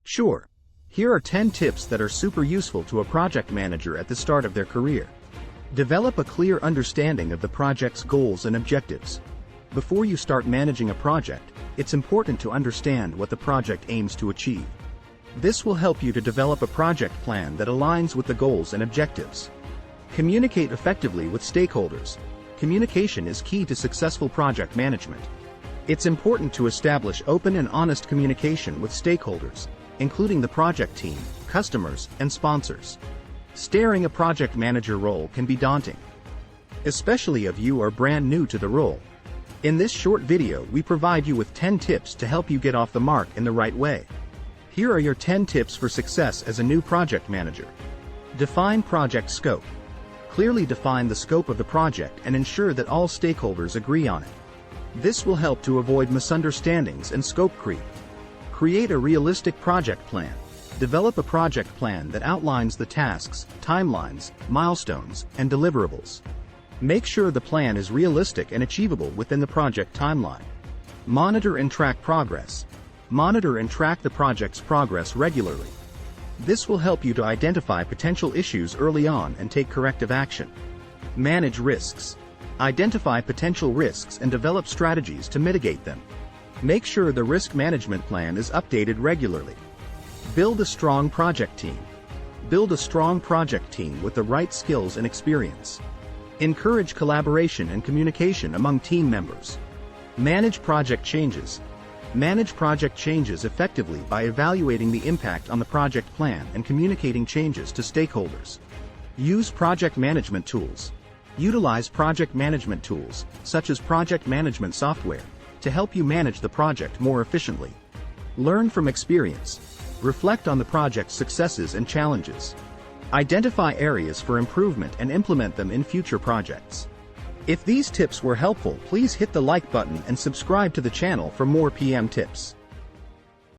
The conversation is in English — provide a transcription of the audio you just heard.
Sure. Here are 10 tips that are super useful to a project manager at the start of their career. Develop a clear understanding of the project's goals and objectives. Before you start managing a project, it's important to understand what the project aims to achieve. This will help you to develop a project plan that aligns with the goals and objectives. Communicate effectively with stakeholders. Communication is key to successful project management. It's important to establish open and honest communication with stakeholders, including the project team, customers, and sponsors. Steering a project manager role can be daunting, especially if you are brand new to the role. In this short video, we provide you with 10 tips to help you get off the mark in the right way. Here are your 10 tips for success as a new project manager. Define project scope. Clearly define the scope of the project and ensure that all stakeholders agree on it. This will help to avoid misunderstandings and scope creep. Create a realistic project plan. Develop a project plan that outlines the tasks, timelines, milestones, and deliverables. Make sure the plan is realistic and achievable within the project timeline. Monitor and track progress. Monitor and track the project's progress regularly. This will help you to identify potential issues early on and take corrective action. Manage risks. Identify potential risks and develop strategies to mitigate them. Make sure the risk management plan is updated regularly. Build a strong project team. Build a strong project team with the right skills and experience. Encourage collaboration and communication among team members. Manage project changes. Manage project changes effectively by evaluating the impact on the project plan and communicating changes to stakeholders. Use project management tools. Utilize project management tools, such as project management software, to help you manage the project more efficiently. Learn from experience. Reflect on the project's successes and challenges. Identify areas for improvement and implement them in future projects. If these tips were helpful, please hit the like button and subscribe to the channel for more PM tips.